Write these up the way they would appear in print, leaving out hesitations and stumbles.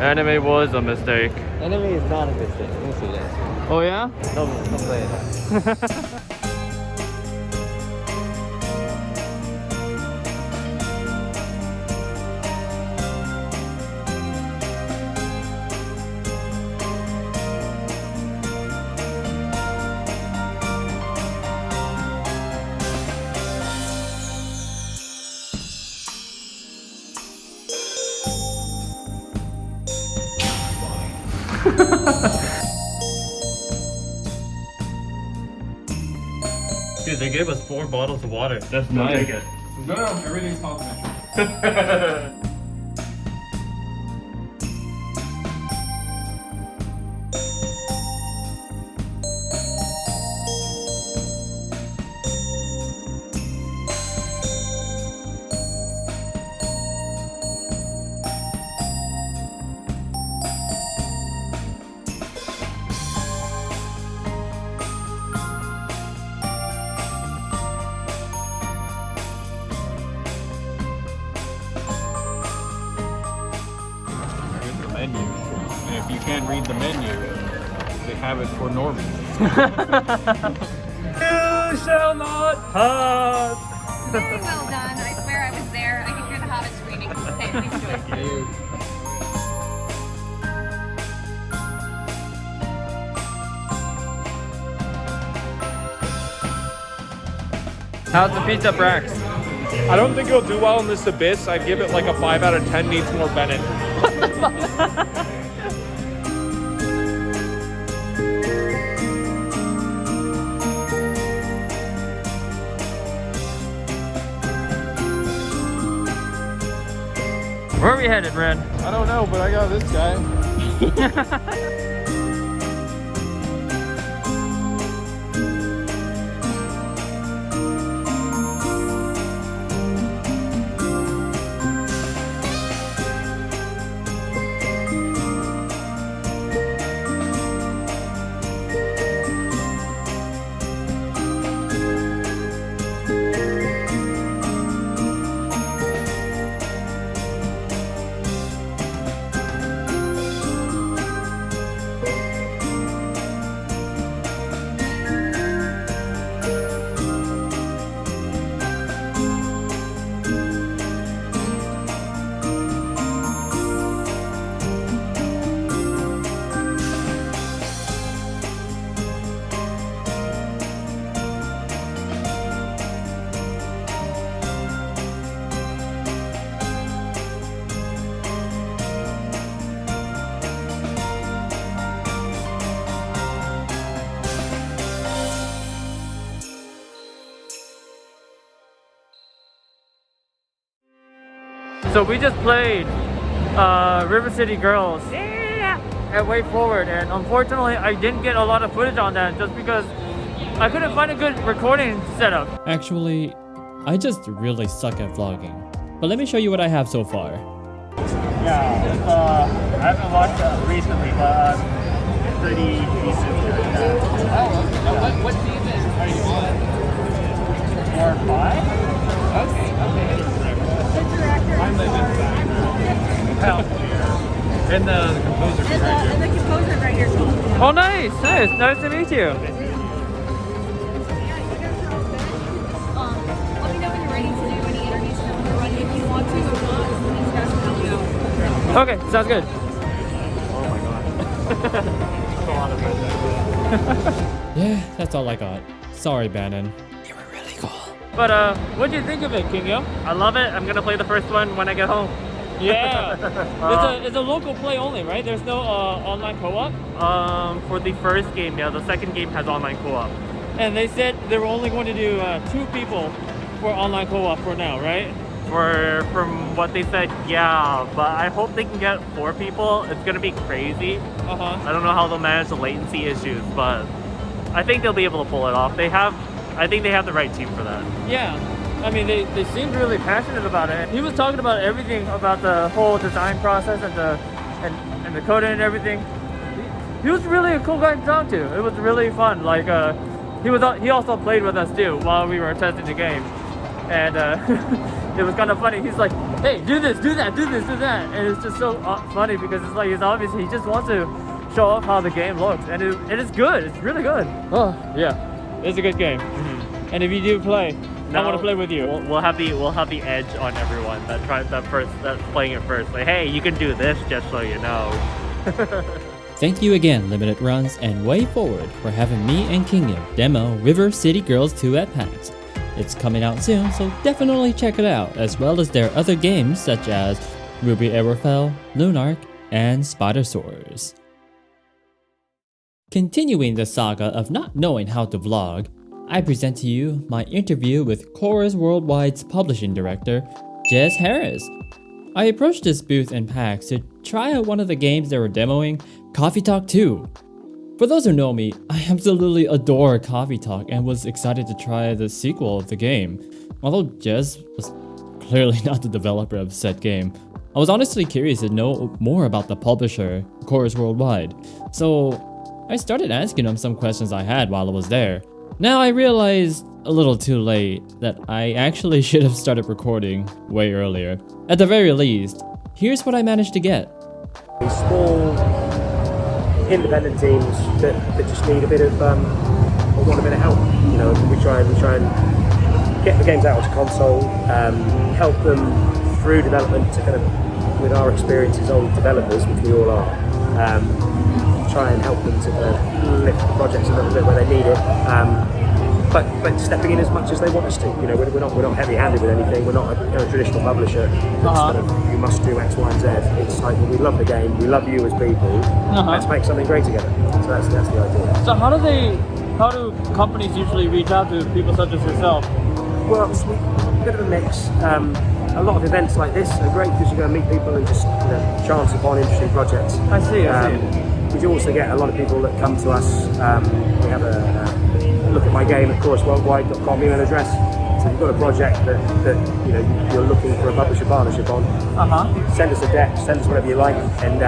Anime was a mistake. Anime is not a mistake. Don't say that. Oh yeah? Don't play it. Dude, they gave us 4 bottles of water. That's nice. Take it. No, everything's confidential. Menu. And if you can't read the menu, they have it for normies. You shall not pass! Very well done. I swear I was there. I can hear the hobbit screaming. Okay, please do it. Thank you. How's the pizza, Brax? I don't think it'll do well in this abyss. I'd give it like a 5 out of 10. Needs more Bennett. Where are we headed, Ren? I don't know, but I got this guy. So we just played River City Girls at Wayforward, and unfortunately I didn't get a lot of footage on that just because I couldn't find a good recording setup. Actually, I just really suck at vlogging. But let me show you what I have so far. Yeah, I haven't watched it recently, but it's pretty decent. What season are you on? 4 or 5? Okay. I'm the And the composer right here. And the composer right here. Oh, nice. Nice to meet you. Let me know when you're ready to do any interviews for everybody. If you want to or not, these guys will help you out. Okay, sounds good. Oh my god. That's a lot of fun. Yeah, that's all I got. Sorry, Bannon. But what do you think of it, Kingyo? I love it. I'm gonna play the first one when I get home. Yeah, it's a local play only, right? There's no online co-op. For the first game, yeah. The second game has online co-op. And they said they were only going to do 2 people for online co-op for now, right? From what they said, yeah. But I hope they can get 4 people. It's gonna be crazy. I don't know how they'll manage the latency issues, but I think they'll be able to pull it off. I think they have the right team for that. Yeah, I mean, they seemed really passionate about it. He was talking about everything about the whole design process and the coding and everything. He was really a cool guy to talk to. It was really fun. Like he also played with us too while we were testing the game, and it was kind of funny. He's like, hey, do this, do that, do this, do that. And it's just so funny because it's like, he just wants to show off how the game looks. And it is good, it's really good. Oh, yeah, it's a good game. And if you do play, I want to play with you. We'll have the edge on everyone that's playing it first. Like, hey, you can do this just so you know. Thank you again, Limited Runs and Wayforward, for having me and Kingyo demo River City Girls 2 at PAX. It's coming out soon, so definitely check it out, as well as their other games such as Ruby Everfell, Lunark, and Spider Swords. Continuing the saga of not knowing how to vlog, I present to you my interview with Chorus Worldwide's publishing director, Jez Harris. I approached this booth in PAX to try out one of the games they were demoing, Coffee Talk 2. For those who know me, I absolutely adore Coffee Talk and was excited to try the sequel of the game. Although Jez was clearly not the developer of said game, I was honestly curious to know more about the publisher, Chorus Worldwide, so I started asking him some questions I had while I was there. Now I realized a little too late that I actually should have started recording way earlier. At the very least, here's what I managed to get. Small, independent teams that just need a bit of, or want a bit of help. You know, we try and get the games out onto console, help them through development to kind of, with our experience as old developers, which we all are, try and help them to kind of lift the projects a little bit where they need it. But stepping in as much as they want us to. You know, we're not heavy-handed with anything. We're not a traditional publisher. It's kind of, you must do X, Y, and Z. It's like, well, we love the game. We love you as people. Let's make something great together. So that's the idea. So how do companies usually reach out to people such as yourself? Well, it's a bit of a mix. A lot of events like this are great because you go and meet people and just chance upon interesting projects. I see. We do also get a lot of people that come to us. We have a look at my game at chorusworldwide.com email address. So if you've got a project that you're looking for a publisher partnership on, send us a deck, send us whatever you like, and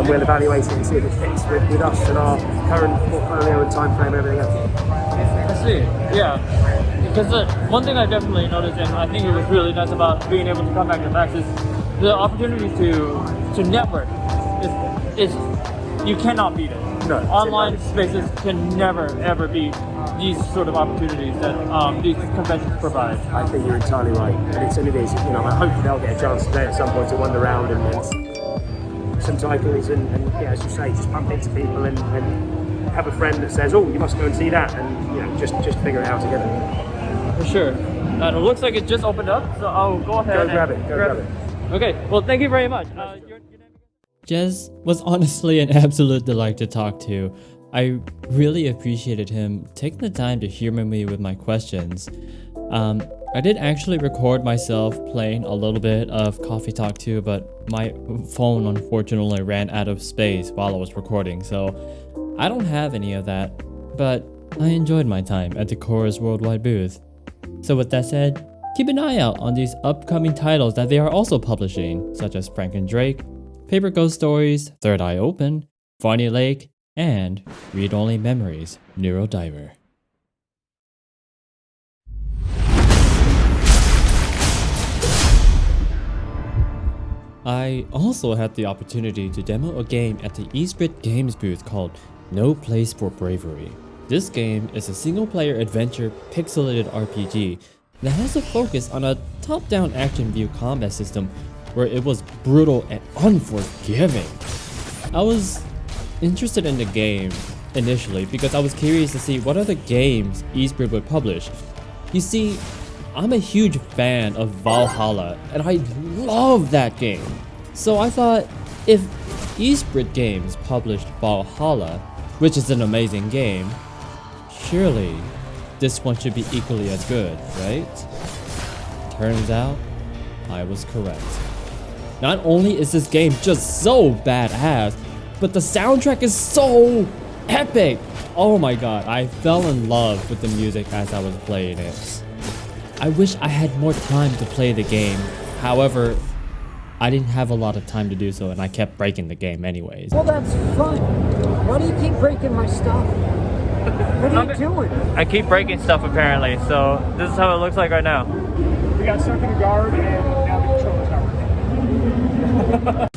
we'll evaluate it and see if it fits with us and our current portfolio and time frame and everything else. I see. Yeah. Because one thing I definitely noticed, and I think it was really nice about being able to come back to PAX, is the opportunity to network. Is you cannot beat it. No, online spaces can never ever beat these sort of opportunities that these conventions provide. I think you're entirely right, and it is. I hope they'll get a chance today at some point to wander around and some titles, and yeah, as you say, just bump into people and have a friend that says, "Oh, you must go and see that," and just figure it out together. For sure. It looks like it just opened up, so I'll go ahead and grab it. Okay. Well, thank you very much. Jez was honestly an absolute delight to talk to. I really appreciated him taking the time to humor me with my questions. I did actually record myself playing a little bit of Coffee Talk 2, but my phone unfortunately ran out of space while I was recording, so I don't have any of that, but I enjoyed my time at the Chorus Worldwide booth. So with that said, keep an eye out on these upcoming titles that they are also publishing, such as Frank and Drake, Paper Ghost Stories, Third Eye Open, Farney Lake, and Read Only Memories, Neurodiver. I also had the opportunity to demo a game at the Ysbryd Games booth called No Place for Bravery. This game is a single-player adventure pixelated RPG that has a focus on a top-down action view combat system where it was brutal and unforgiving. I was interested in the game initially because I was curious to see what other games Ysbryd would publish. You see, I'm a huge fan of Valhalla and I love that game. So I thought, if Ysbryd Games published Valhalla, which is an amazing game, surely this one should be equally as good, right? Turns out, I was correct. Not only is this game just so badass, but the soundtrack is so epic! Oh my god, I fell in love with the music as I was playing it. I wish I had more time to play the game. However, I didn't have a lot of time to do so and I kept breaking the game anyways. Well, that's fun. Why do you keep breaking my stuff? What are you doing? I keep breaking stuff apparently, so this is how it looks like right now. We got stuck in a guard and now the controller's not working.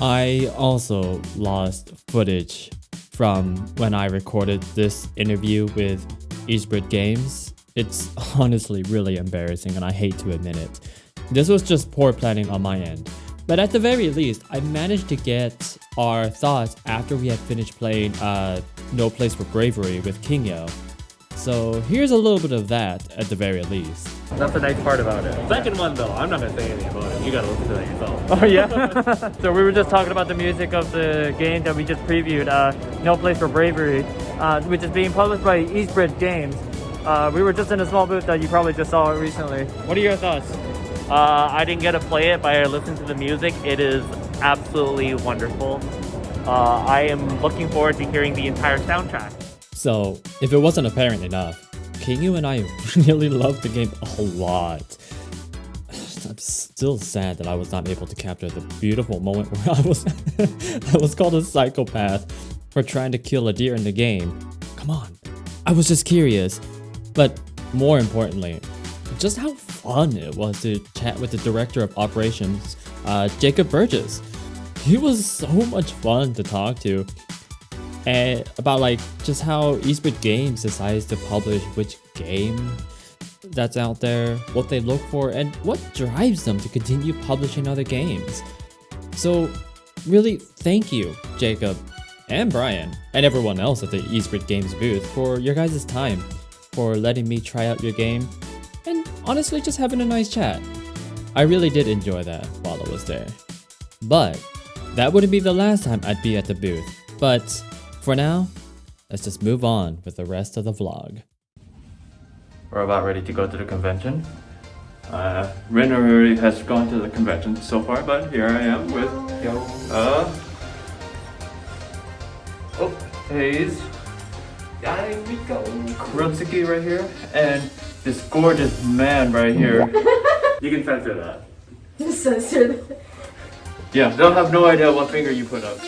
I also lost footage from when I recorded this interview with Ysbryd Games. It's honestly really embarrassing and I hate to admit it. This was just poor planning on my end. But at the very least, I managed to get our thoughts after we had finished playing No Place for Bravery with Kingyo. So here's a little bit of that at the very least. That's the nice part about it. Second one though, I'm not gonna say anything about it. You gotta listen to that yourself. Oh yeah? So we were just talking about the music of the game that we just previewed, No Place for Bravery, which is being published by Ysbryd Games. We were just in a small booth that you probably just saw recently. What are your thoughts? I didn't get to play it, but I listened to the music. It is absolutely wonderful. I am looking forward to hearing the entire soundtrack. So, if it wasn't apparent enough, Kingyo and I really loved the game a lot. I'm still sad that I was not able to capture the beautiful moment where I was called a psychopath for trying to kill a deer in the game. Come on. I was just curious. But more importantly, just how fun it was to chat with the director of operations, Jacob Burgess. He was so much fun to talk to. And about like just how Ysbryd Games decides to publish which game that's out there, what they look for, and what drives them to continue publishing other games. So really thank you, Jacob and Brian and everyone else at the Ysbryd Games booth for your guys' time, for letting me try out your game, and honestly just having a nice chat. I really did enjoy that while I was there. But that wouldn't be the last time I'd be at the booth. But for now, let's just move on with the rest of the vlog. We're about ready to go to the convention. Rin already has gone to the convention so far, but here I am with Hayes, Rutsuki right here, and this gorgeous man right here. You can censor that. Just censor that. Yeah, they'll have no idea what finger you put up.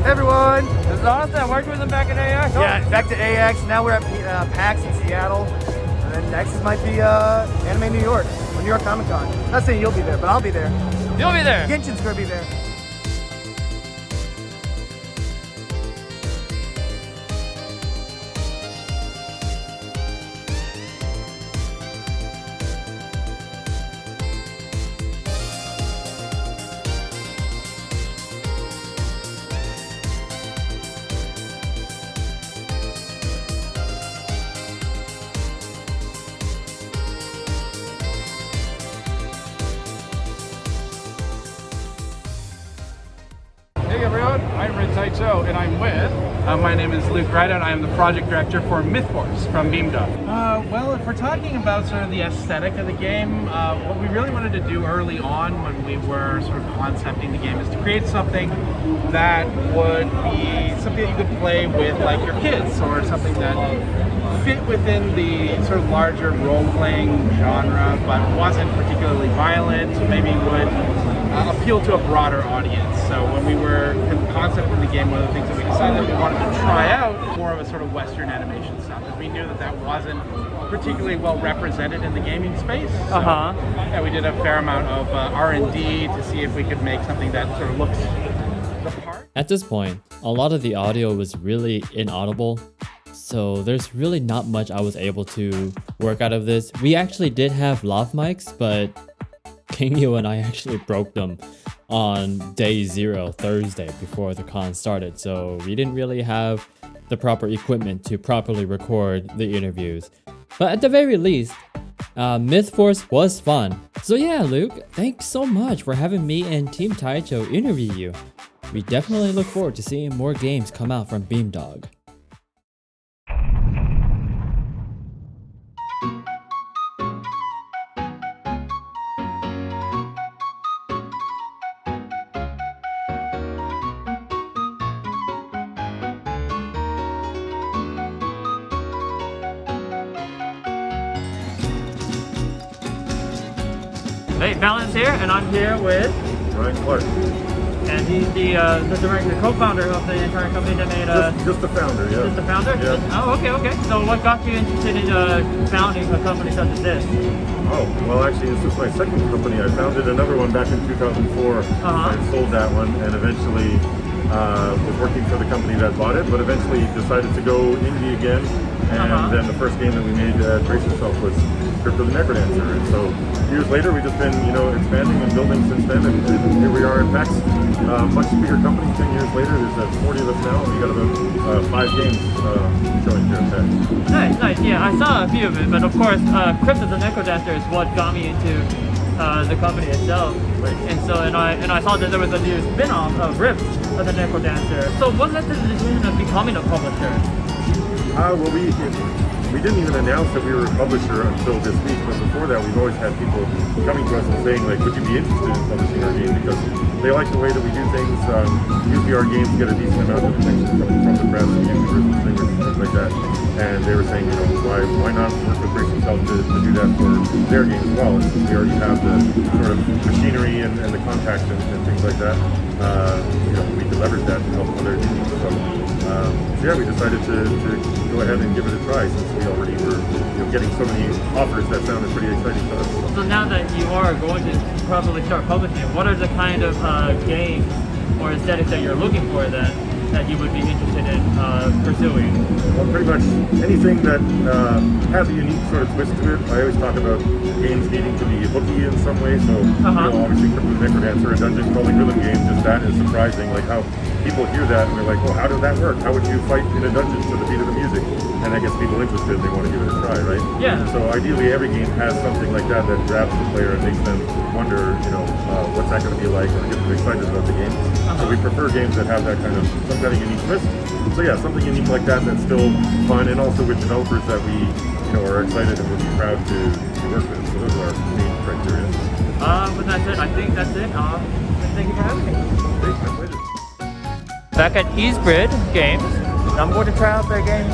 Hey everyone! This is Austin. I worked with him back in AX. Yeah, back to AX. Now we're at PAX in Seattle. And then next might be Anime New York, or New York Comic Con. Not saying you'll be there, but I'll be there. You'll be there. Genshin's gonna be there. Hey everyone, I'm Rintaichou and I'm with, my name is Luke Ryder and I am the project director for Mythforce from Beamdog. Well, if we're talking about sort of the aesthetic of the game, what we really wanted to do early on when we were sort of concepting the game is to create something that would be something that you could play with like your kids, or something that fit within the sort of larger role-playing genre but wasn't particularly violent, maybe would appeal to a broader audience. So when we were concepting the game, one of the things that we decided that we wanted to try out more of a sort of Western animation stuff, because we knew that that wasn't particularly well represented in the gaming space. So, yeah, we did a fair amount of R&D to see if we could make something that sort of looks the part. At this point, a lot of the audio was really inaudible, so there's really not much I was able to work out of this. We actually did have lav mics, but Kingyo and I actually broke them on day 0, Thursday, before the con started, so we didn't really have the proper equipment to properly record the interviews. But at the very least, Mythforce was fun. So yeah, Luke, thanks so much for having me and Team Taichou interview you. We definitely look forward to seeing more games come out from Beamdog. Hey, Balance here, and I'm here with Ryan Clark. And he's the director, co-founder of the entire company that made just the founder, yeah. Just the founder? Yeah. Oh, okay. So what got you interested in founding a company such as this? Oh, well actually this is my second company. I founded another one back in 2004. I sold that one and eventually was working for the company that bought it, but eventually decided to go indie again. And then the first game that we made, Brace Yourself, was Crypto the Necrodancer. And so years later, we've just been, expanding and building since then. And here we are at PAX, much bigger company. 10 years later, there's 40 of us now. We got about 5 games showing here at PAX. Nice. Yeah, I saw a few of it, but of course, Crypto the Necrodancer is what got me into the company itself. And so, and I saw that there was a new spin-off of Rift of the Necrodancer. So what led to the decision of becoming a publisher? Well, we didn't even announce that we were a publisher until this week, but before that we've always had people coming to us and saying, like, would you be interested in publishing our game? Because they like the way that we do things. Usually our games get a decent amount of attention from the press and YouTubers and streamers and things like that. And they were saying, why not work with Brace Yourself to do that for their game as well? And since we already have the sort of machinery and the contacts and things like that, we can leverage that to help other teams. So yeah, we decided to go ahead and give it a try since we already were getting so many offers that sounded pretty exciting to us. So now that you are going to probably start publishing, what are the kind of games or aesthetics that you're looking for that you would be interested in pursuing? Well, pretty much anything that has a unique sort of twist to it. I always talk about games needing to be hooky in some way, so obviously Crypto the Necrodancer, a dungeon crawling rhythm game, just that is surprising. Like how people hear that and they're like, well, how does that work? How would you fight in a dungeon to the beat of the music? And that gets people interested and they want to give it a try, right? Yeah. So ideally every game has something like that that grabs the player and makes them wonder, what's that going to be like, or get them excited about the game. So we prefer games that have that kind of, some kind of unique twist. So yeah, something unique like that that's still fun, and also with developers that we, are excited and would be proud to work with. So those are our main criteria. With that said, I think that's it. Thank you for having me. Great, my pleasure. Back at Ysbryd Games, I'm going to try out their game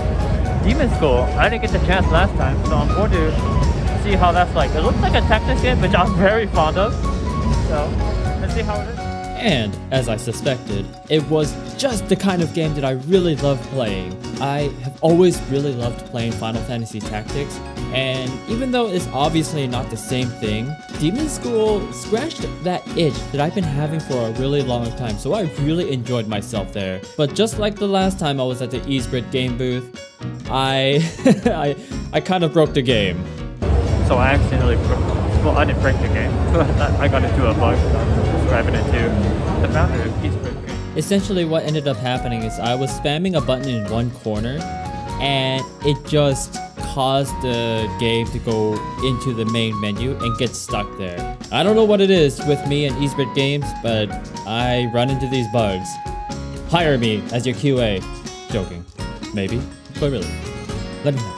Demon School. I didn't get the chance last time, so I'm going to see how that's like. It looks like a Tactics game, which I'm very fond of. So let's see how it is. And, as I suspected, it was just the kind of game that I really love playing. I have always really loved playing Final Fantasy Tactics, and even though it's obviously not the same thing, Demon School scratched that itch that I've been having for a really long time, so I really enjoyed myself there. But just like the last time I was at the Ysbryd game booth, I kind of broke the game. So I accidentally I didn't break the game. I got into a bug, so I'm describing it to the founder of Ysbryd Games. Essentially what ended up happening is I was spamming a button in one corner and it just caused the game to go into the main menu and get stuck there. I don't know what it is with me and Ysbryd Games, but I run into these bugs. Hire me as your QA. Joking. Maybe. But really. Let me know.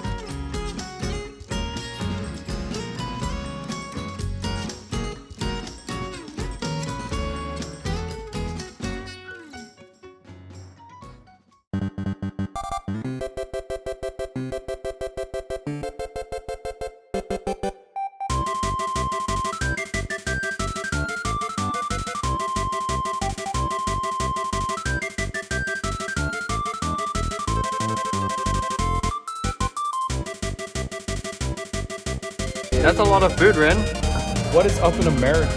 That's a lot of food, Rin. What is up in America?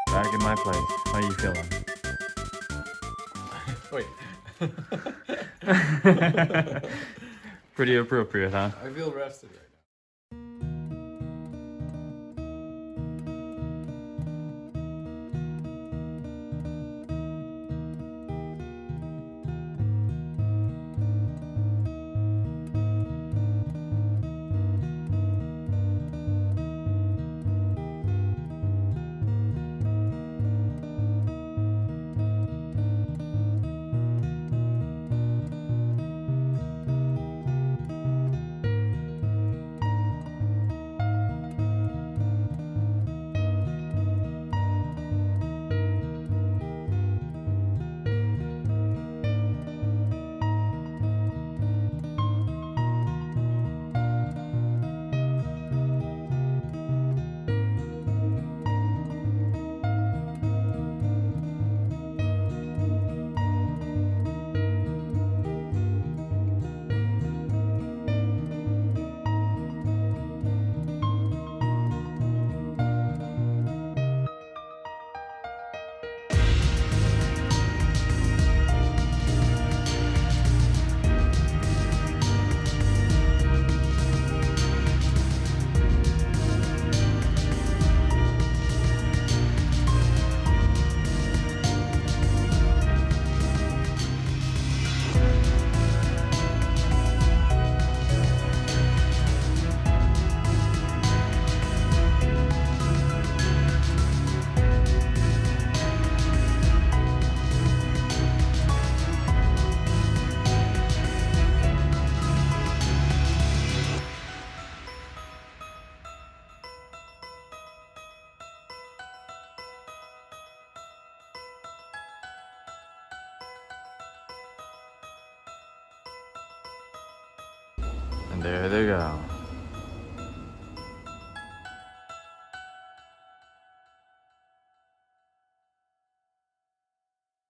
Back in my place. How you feeling? Wait. Pretty appropriate, huh? I feel rested right now. There they go.